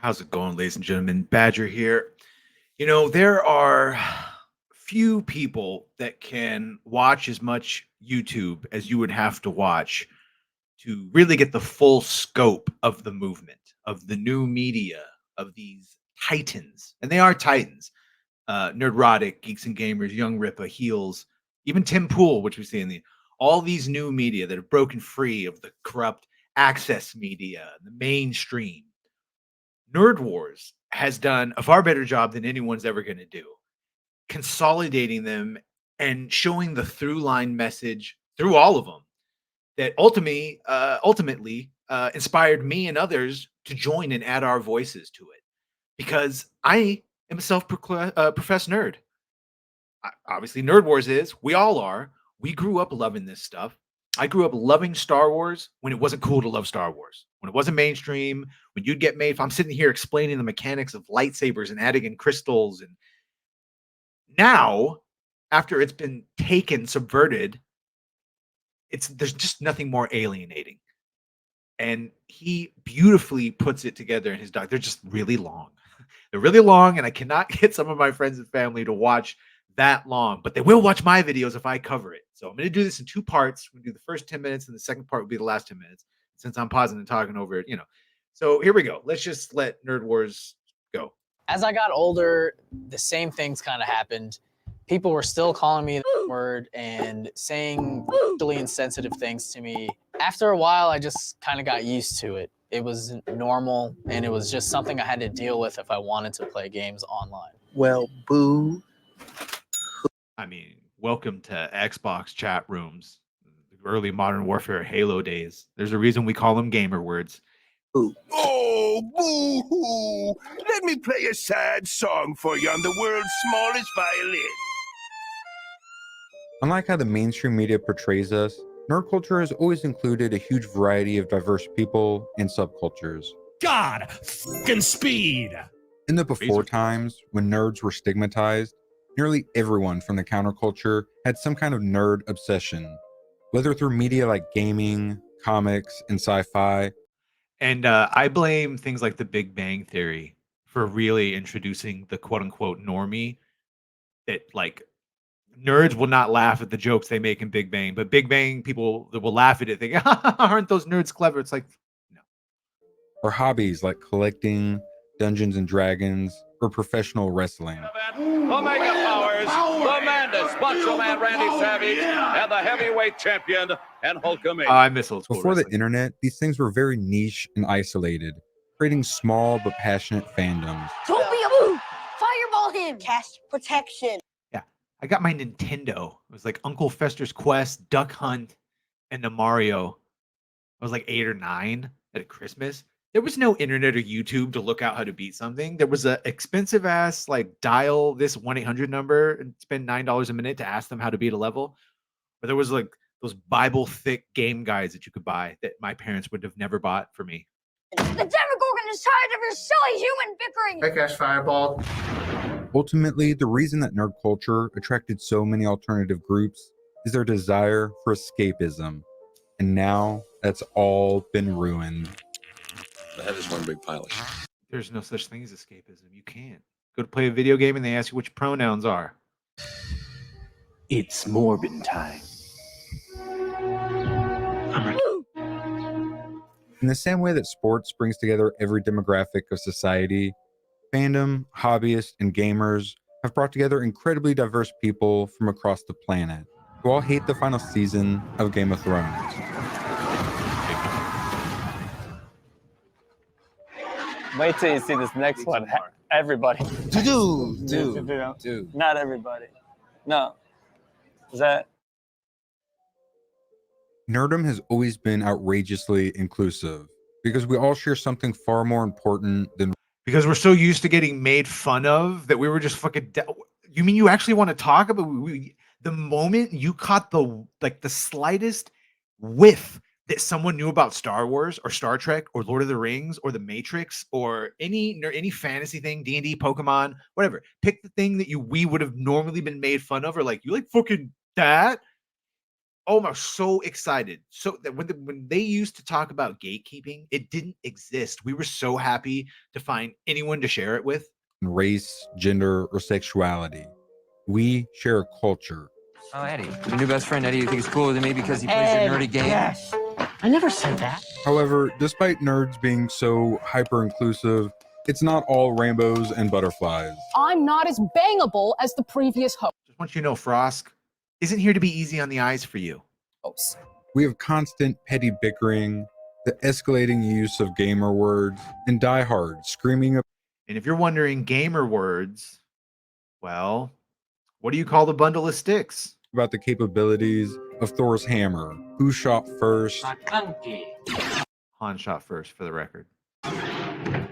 How's it going, ladies and gentlemen? Badger here. There are few people that can watch as much YouTube as you would have to watch to really get the full scope of the movement, of the new media, of these titans. And they are titans. Nerdrotic, Geeks and Gamers, Young Ripa, Heels, even Tim Pool, which we see in all these new media that have broken free of the corrupt access media, the mainstream. NerdWars has done a far better job than anyone's ever going to do, consolidating them and showing the through line message through all of them that ultimately inspired me and others to join and add our voices to it. Because I am a self-professed nerd. Obviously, NerdWars is. We all are. We grew up loving this stuff. I grew up loving Star Wars when it wasn't cool to love Star Wars. When it wasn't mainstream, when you'd get made, if I'm sitting here explaining the mechanics of lightsabers and adding in crystals. And now, after it's been taken, subverted, there's just nothing more alienating. And he beautifully puts it together in his doc. They're just really long. They're really long, and I cannot get some of my friends and family to watch that long, but they will watch my videos if I cover it. So I'm going to do this in two parts. We'll do the first 10 minutes, and the second part will be the last 10 minutes, since I'm pausing and talking over it, So here we go. Let's just let Nerd Wars go. As I got older, the same things kind of happened. People were still calling me the word and saying really insensitive things to me. After a while, I just kind of got used to it. It was normal, and it was just something I had to deal with if I wanted to play games online. Well, boo. I mean, welcome to Xbox chat rooms, the early Modern Warfare Halo days. There's a reason we call them gamer words. Boo. Oh, boo-hoo! Let me play a sad song for you on the world's smallest violin. Unlike how the mainstream media portrays us, nerd culture has always included a huge variety of diverse people and subcultures. God fucking speed! In the before times, when nerds were stigmatized, nearly everyone from the counterculture had some kind of nerd obsession, whether through media like gaming, comics, and sci-fi. And I blame things like the Big Bang Theory for really introducing the quote-unquote normie that, like, nerds will not laugh at the jokes they make in Big Bang, but Big Bang people that will laugh at it think, aren't those nerds clever? It's like, no. Or hobbies like collecting, Dungeons and Dragons, or professional wrestling. Omega Powers, the Madness, Macho Man Randy Savage, and the heavyweight champion, and Hulkamania. I miss old school Before wrestling. the internet, these things were very niche and isolated, creating small but passionate fandoms. Don't be a boo! Fireball him! Cast protection. Yeah, I got my Nintendo. It was like Uncle Fester's Quest, Duck Hunt, and the Mario. I was like 8 or 9 at Christmas. There was no internet or YouTube to look out how to beat something. There was a expensive ass like dial this 1-800 number and spend $9 a minute to ask them how to beat a level. But there was like those Bible thick game guides that you could buy that my parents would have never bought for me. The Demogorgon is tired of your silly human bickering! Quick-ass fireball. Ultimately, the reason that nerd culture attracted so many alternative groups is their desire for escapism. And now that's all been ruined. That is one big pile of shit. There's no such thing as escapism. You can't go to play a video game and they ask you which pronouns are. It's Morbin time. In the same way that sports brings together every demographic of society, fandom, hobbyists, and gamers have brought together incredibly diverse people from across the planet who all hate the final season of Game of Thrones. Wait till you see this next one. Everybody. Dude. Not everybody. No. Is that? Nerdom has always been outrageously inclusive because we all share something far more important than. Because we're so used to getting made fun of that we were just fucking. You mean you actually want to talk about the moment you caught the slightest whiff that someone knew about Star Wars or Star Trek or Lord of the Rings or The Matrix or any fantasy thing, D&D, Pokemon, whatever. Pick the thing that we would have normally been made fun of, or like, you like fucking that? Oh, I'm so excited. So that when they used to talk about gatekeeping, it didn't exist. We were so happy to find anyone to share it with. Race, gender, or sexuality. We share a culture. Oh, Eddie. Your new best friend, Eddie, you think he's cooler than me because he plays your nerdy game? Yes. I never said that. However, despite nerds being so hyper-inclusive, it's not all rainbows and butterflies. I'm not as bangable as the previous host. Just want you to know, Frosk isn't here to be easy on the eyes for you. We have constant petty bickering, the escalating use of gamer words, and diehards screaming. And if you're wondering, gamer words, well, what do you call the bundle of sticks? About the capabilities of Thor's hammer, who shot first, Han shot first, for the record.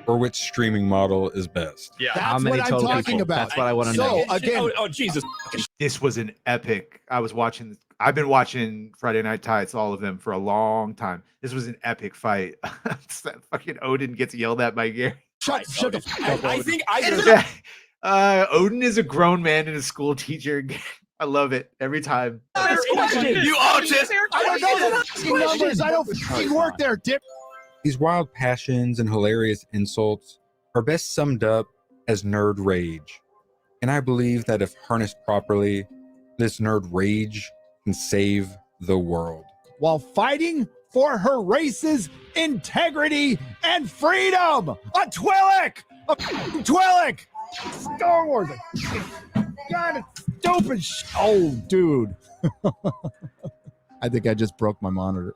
or which streaming model is best. Yeah, that's what I'm talking about. That's what I want to know. So again, Oh, Jesus. This was an epic. I've been watching Friday Night Tights, all of them, for a long time. This was an epic fight. That fucking Odin gets yelled at by Gary. shut the fuck up. I think I Yeah. Odin is a grown man and a school teacher. I love it every time. You artist. I don't know the fucking numbers. I don't fucking work there, Dick. These wild passions and hilarious insults are best summed up as nerd rage. And I believe that if harnessed properly, this nerd rage can save the world. While fighting for her race's integrity and freedom. A Twi'lek! A Twi'lek! Star Wars! God, it's stupid oh, dude. I think I just broke my monitor.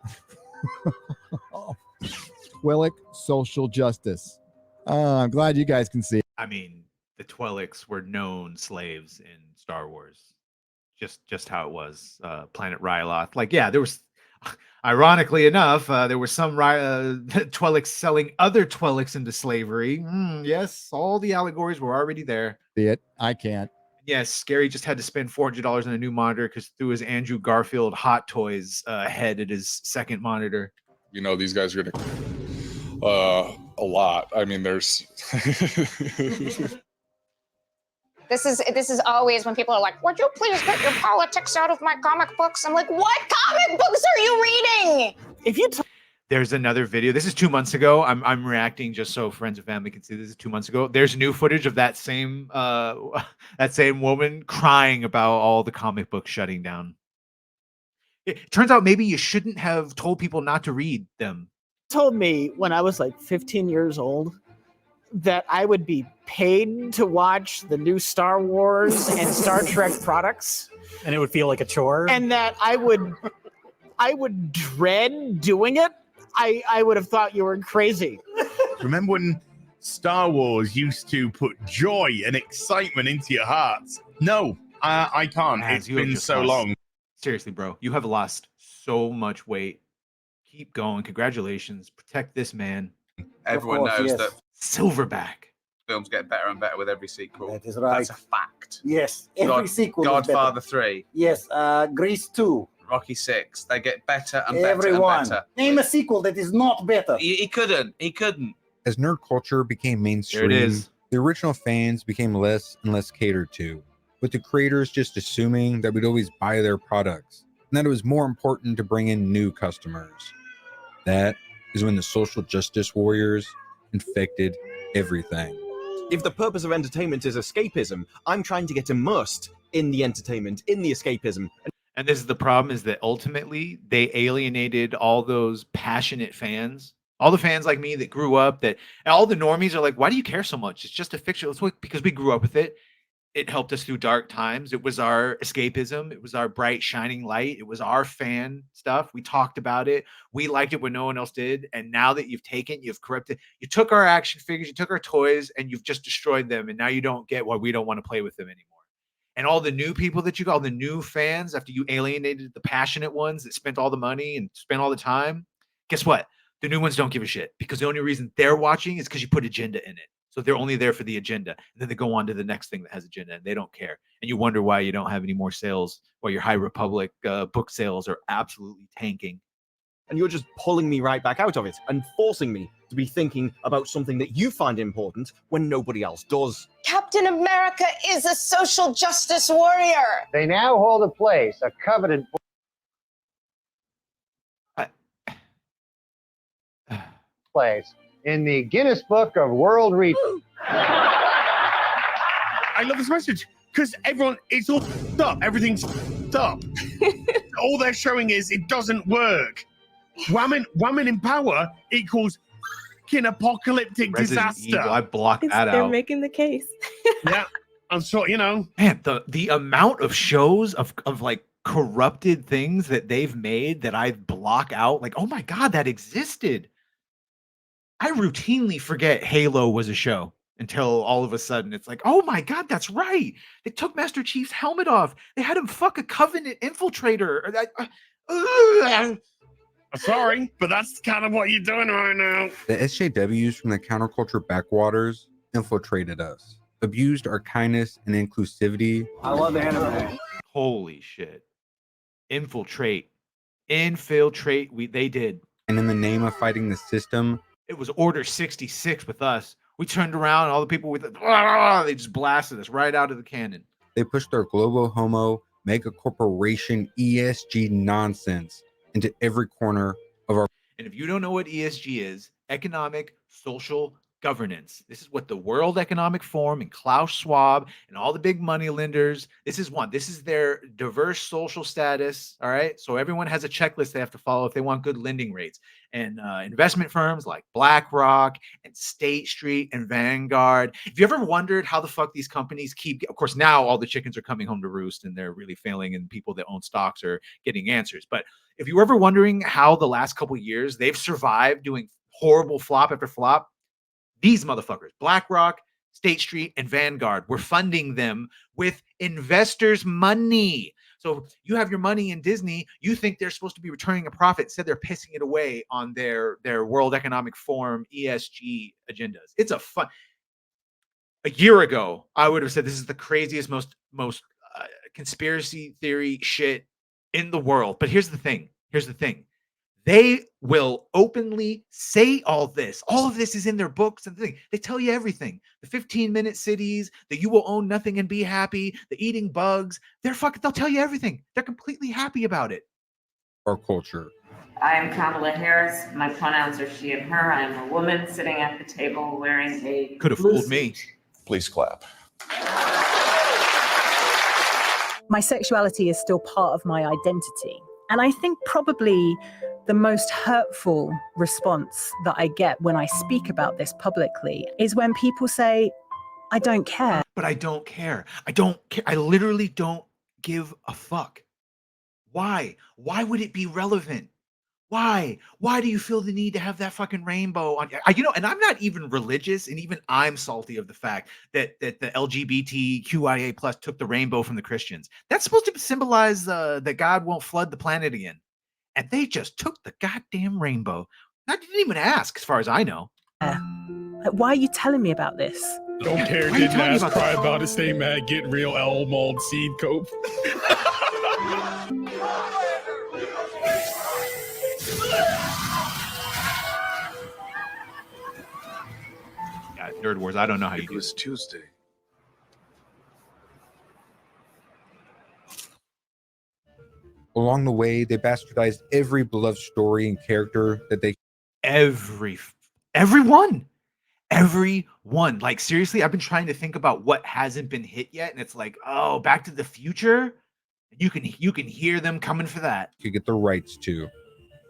Twi'lek social justice. I'm glad you guys can see. I mean, the Twi'leks were known slaves in Star Wars. Just how it was. Planet Ryloth. Like, yeah, there was, ironically enough, there were some Twi'leks selling other Twi'leks into slavery. Yes, all the allegories were already there. See it? I can't. Yes, Gary just had to spend $400 on a new monitor because threw his Andrew Garfield Hot Toys head at his second monitor. You know, these guys are going to a lot. I mean, there's This is always when people are like, would you please get your politics out of my comic books? I'm like, what comic books are you reading? If you There's another video. This is 2 months ago. I'm reacting just so friends and family can see. This is 2 months ago. There's new footage of that same woman crying about all the comic books shutting down. It turns out maybe you shouldn't have told people not to read them. told me when I was like 15 years old that I would be paid to watch the new Star Wars and Star Trek products, And it would feel like a chore. and that I would dread doing it. I would have thought you were crazy. Remember when Star Wars used to put joy and excitement into your hearts? No, I can't. As It's you have been just so lost. long. Seriously, bro, you have lost so much weight. Keep going. Congratulations. Protect this man. Everyone knows that Silverback. films get better and better with every sequel. That is right. That's a fact. Yes, every sequel is Godfather better. 3. Yes, Grease 2. Rocky 6. They get better and Everyone. better and better. Name a sequel that is not better. He couldn't. He couldn't. As nerd culture became mainstream, is. the original fans became less and less catered to, with the creators just assuming that we'd always buy their products, and that it was more important to bring in new customers. That is when the social justice warriors infected everything. If the purpose of entertainment is escapism, I'm trying to get immersed in the entertainment, in the escapism. And this is the problem, is that ultimately they alienated all those passionate fans, all the fans like me that grew up, that all the normies are like, why do you care so much? It's just a fiction. Because we grew up with it. It helped us through dark times. It was our escapism. It was our bright, shining light. It was our fan stuff. We talked about it. We liked it when no one else did. And now that you've corrupted, you took our action figures, you took our toys, and you've just destroyed them. And now you don't get why we don't want to play with them anymore. And all the new people that you got, all the new fans, after you alienated the passionate ones that spent all the money and spent all the time, guess what? The new ones don't give a shit, because the only reason they're watching is because you put agenda in it. So they're only there for the agenda. And then they go on to the next thing that has agenda, and they don't care. And you wonder why you don't have any more sales, why your High Republic book sales are absolutely tanking. And you're just pulling me right back out of it and forcing me to be thinking about something that you find important when nobody else does. Captain America is a social justice warrior. They now hold a place, a coveted place in the Guinness Book of World Records. I love this message because everyone, it's all f***ed up. Everything's f***ed up. All they're showing is it doesn't work. Women in power equals fucking apocalyptic Resident disaster. Evil, I blocked that They're out. making the case. Yeah, I'm so Man, the amount of shows of like corrupted things that they've made that I block out, like, oh my god, that existed. I routinely forget Halo was a show until all of a sudden it's like, oh my god, that's right. They took Master Chief's helmet off. They had him fuck a Covenant infiltrator. I'm sorry, but that's kind of what you're doing right now. The SJWs from the counterculture backwaters infiltrated us, abused our kindness and inclusivity. I love anime. Holy shit. Infiltrate. They did. And in the name of fighting the system, It was Order 66 with us. We turned around and all the people with they just blasted us right out of the cannon. they pushed their globo homo mega corporation ESG nonsense into every corner of our. And if you don't know what ESG is, economic, social governance. This is what the World Economic Forum and Klaus Schwab and all the big money lenders, this is their diverse social status. All right. So everyone has a checklist they have to follow if they want good lending rates. And investment firms like BlackRock and State Street and Vanguard. If you ever wondered how the fuck these companies keep, of course, now all the chickens are coming home to roost and they're really failing and people that own stocks are getting answers. But if you were ever wondering how the last couple of years they've survived doing horrible flop after flop, these motherfuckers, BlackRock, State Street, and Vanguard, were funding them with investors' money. So you have your money in Disney, you think they're supposed to be returning a profit. Instead, they're pissing it away on their World Economic Forum ESG agendas. It's a fun. A year ago, I would have said this is the craziest, most conspiracy theory shit in the world. But here's the thing. They will openly say all this. All of this is in their books and thing. They tell you everything. The 15-minute cities, that you will own nothing and be happy, the eating bugs. They'll tell you everything. They're completely happy about it. Our culture. I am Kamala Harris. My pronouns are she and her. I am a woman sitting at the table wearing a Could have fooled me. Please clap. My sexuality is still part of my identity. And I think probably the most hurtful response that I get when I speak about this publicly is when people say, I don't care. But I don't care. I don't care. I literally don't give a fuck. Why? Why would it be relevant? Why? Why do you feel the need to have that fucking rainbow on? And I'm not even religious, and even I'm salty of the fact that the LGBTQIA plus took the rainbow from the Christians. That's supposed to symbolize that God won't flood the planet again, and they just took the goddamn rainbow. I didn't even ask, as far as I know. Like, why are you telling me about this? Don't care, Why are you didn't telling me ask, about cry this? about it, stay mad, get real, L mold, seed cope. Yeah, Nerd Wars. I don't know how you do. It was Tuesday. Along the way, they bastardized every beloved story and character that they. Everyone. Like, seriously, I've been trying to think about what hasn't been hit yet, and it's like, oh, Back to the Future. You can hear them coming for that. Could get the rights to,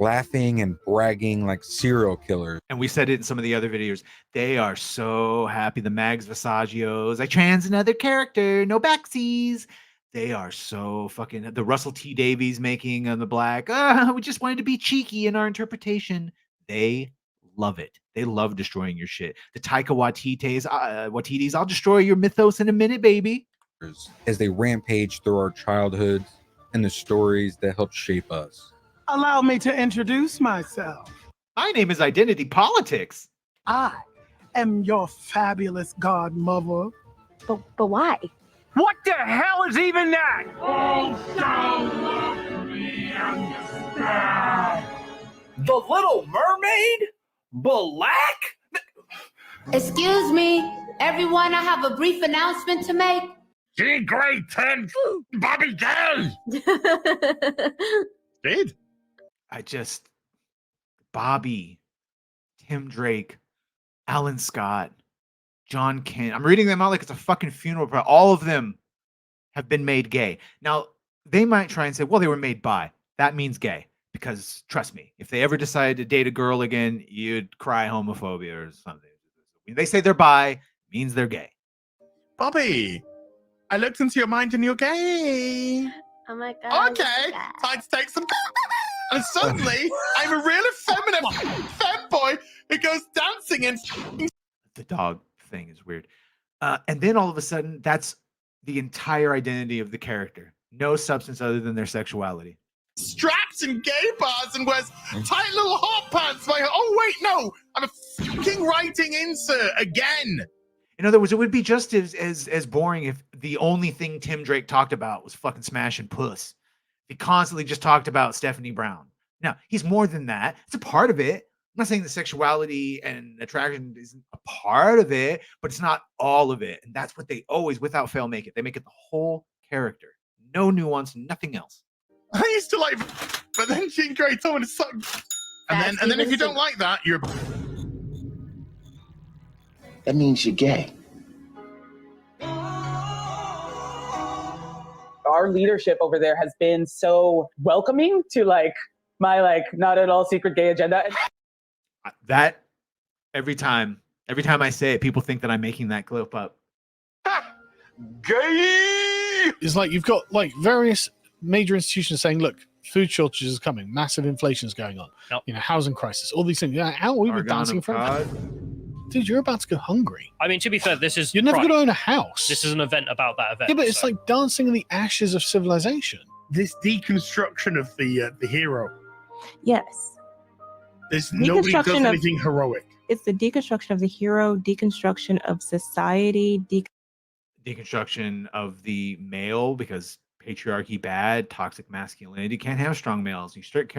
laughing and bragging like serial killers. And we said it in some of the other videos. They are so happy. The Mags Visagios. I trans another character. No backsies. They are so fucking. The Russell T Davies making on the black. We just wanted to be cheeky in our interpretation. They love it. They love destroying your shit. The Taika Waititi's. I'll destroy your mythos in a minute, baby. As they rampage through our childhoods and the stories that helped shape us. Allow me to introduce myself. My name is Identity Politics. I am your fabulous godmother. But why? What the hell is even that? The Little Mermaid? Black? Excuse me, everyone, I have a brief announcement to make. G grade 10, Bobby Gay. Did? Bobby, Tim Drake, Alan Scott, John Kent. I'm reading them out like it's a fucking funeral. All of them have been made gay. Now, they might try and say, well, they were made bi. That means gay. Because trust me, if they ever decided to date a girl again, you'd cry homophobia or something. When they say they're bi, means they're gay. Bobby, I looked into your mind and you're gay. Oh my god. Okay, time to take some. And suddenly, I'm a real effeminate femboy who goes dancing and. The dog thing is weird. And then all of a sudden, that's the entire identity of the character. No substance other than their sexuality. Straps in gay bars and wears tight little hot pants. Oh wait, no, I'm a fucking writing insert again. In other words, it would be just as boring if the only thing Tim Drake talked about was fucking smashing puss. He constantly just talked about Stephanie Brown. Now, he's more than that. It's a part of it. I'm not saying the sexuality and attraction isn't a part of it, but it's not all of it. And that's what they always, without fail, make it. They make it the whole character. No nuance, nothing else. I used to like, but then Jean Grey told me to suck. And then if you don't like that, you're. That means you're gay. Our leadership over there has been so welcoming to my not at all secret gay agenda. That every time I say it, people think that I'm making that clip up. Gay! It's like you've got like various major institutions saying, look, food shortages is coming, massive inflation is going on, housing crisis, all these things. Yeah, how are we dancing for it? Dude, you're about to go hungry. I mean, to be fair, this is you're never going to own a house. This is an event about that event. Yeah, but it's like dancing in the ashes of civilization. This deconstruction of the hero. Yes. There's nobody does Deconstruction of- anything heroic. It's the deconstruction of the hero, deconstruction of society, Deconstruction of the male, because patriarchy bad, toxic masculinity, can't have strong males. You start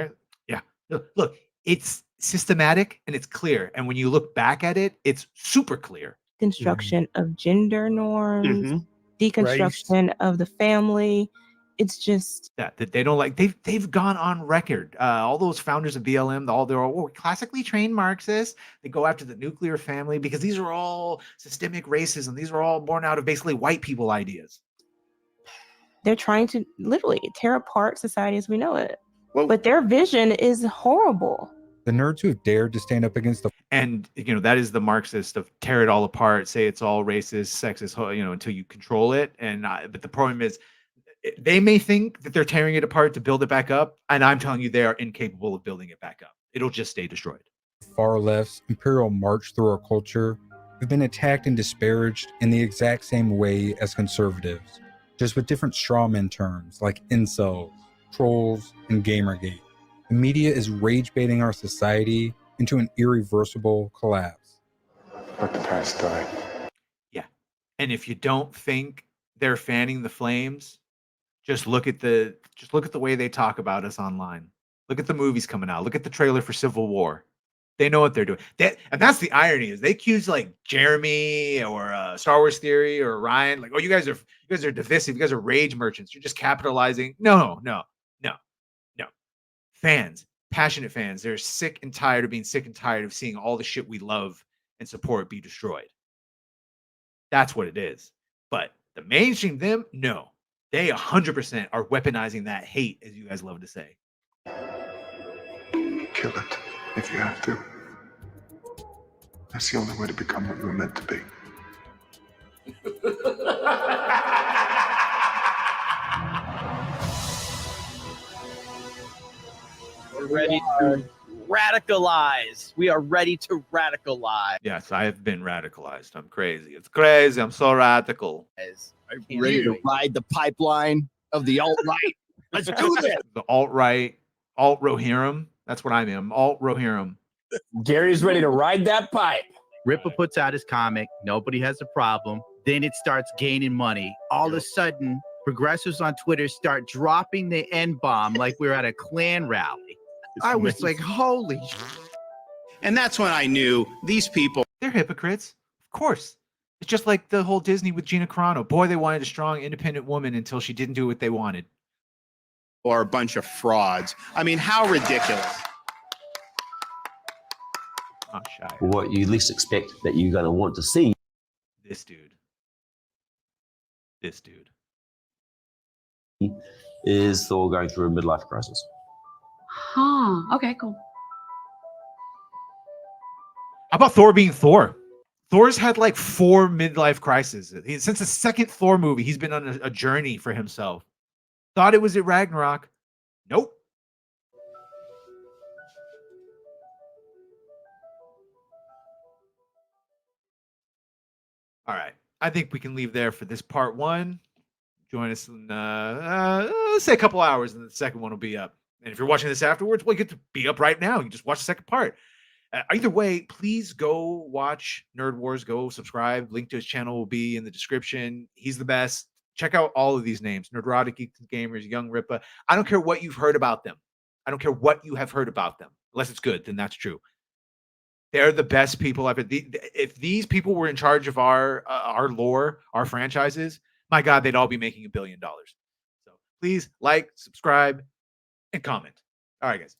look, it's systematic and it's clear. And when you look back at it, it's super clear. deconstruction of gender norms, deconstruction of the family. It's just that they don't like. They've gone on record. All those founders of BLM, they're all classically trained Marxists. They go after the nuclear family because these are all systemic racism. These are all born out of basically white people ideas. they're trying to literally tear apart society as we know it. But their vision is horrible. The nerds who have dared to stand up against the And that is the Marxist of tear it all apart, say it's all racist, sexist, until you control it. And but the problem is, they may think that they're tearing it apart to build it back up, and I'm telling you, they are incapable of building it back up. It'll just stay destroyed. far left's imperial march through our culture have been attacked and disparaged in the exact same way as conservatives, just with different strawman terms like incels, trolls, and Gamergate. The media is rage baiting our society into an irreversible collapse. Let the past die. Yeah. And if you don't think they're fanning the flames, just look at the way they talk about us online. Look at the movies coming out. Look at the trailer for Civil War. They know what they're doing. And that's the irony, is they accuse like Jeremy or Star Wars Theory or Ryan, like, oh, you guys are divisive. You guys are rage merchants. You're just capitalizing. No. Fans, passionate fans, they're sick and tired of being sick and tired of seeing all the shit we love and support be destroyed. That's what it is. But the mainstream, them, no. They 100% are weaponizing that hate, as you guys love to say. Kill it if you have to. That's the only way to become what you were meant to be. We're ready to radicalize. We are ready to radicalize. Yes, I have been radicalized. I'm crazy. It's crazy. I'm so radical. Are you ready to ride the pipeline of the alt-right? Let's do this. The alt-right, alt-Rohirrim. That's what I am. I'm alt-Rohirrim. Gary's ready to ride that pipe. Ripper puts out his comic. Nobody has a problem. Then it starts gaining money. All of a sudden, progressives on Twitter start dropping the N-bomb like we're at a Klan rally. I was like, holy sh-. And that's when I knew these people. They're hypocrites. Of course. It's just like the whole Disney with Gina Carano. Boy, they wanted a strong, independent woman until she didn't do what they wanted. Are a bunch of frauds. I mean, how ridiculous. what you least expect that you're going to want to see. This dude. Is Thor going through a midlife crisis. Huh. Okay, cool. How about Thor being Thor? Thor's had like 4 midlife crises. Since the second Thor movie, he's been on a journey for himself. Thought it was at Ragnarok. Nope. All right. I think we can leave there for this part 1. Join us in, let's say a couple hours, and the second one will be up. And if you're watching this afterwards, well, you get to be up right now. You can just watch the second part. Either way, please go watch Nerd Wars. Go subscribe. Link to his channel will be in the description. He's the best. Check out all of these names: Nerdrotic, Geeks and Gamers, Young Ripa. I don't care what you've heard about them. I don't care what you have heard about them. Unless it's good, then that's true. They're the best people I've had. If these people were in charge of our lore, our franchises, my God, they'd all be making $1 billion. So please like, subscribe, and comment. All right, guys.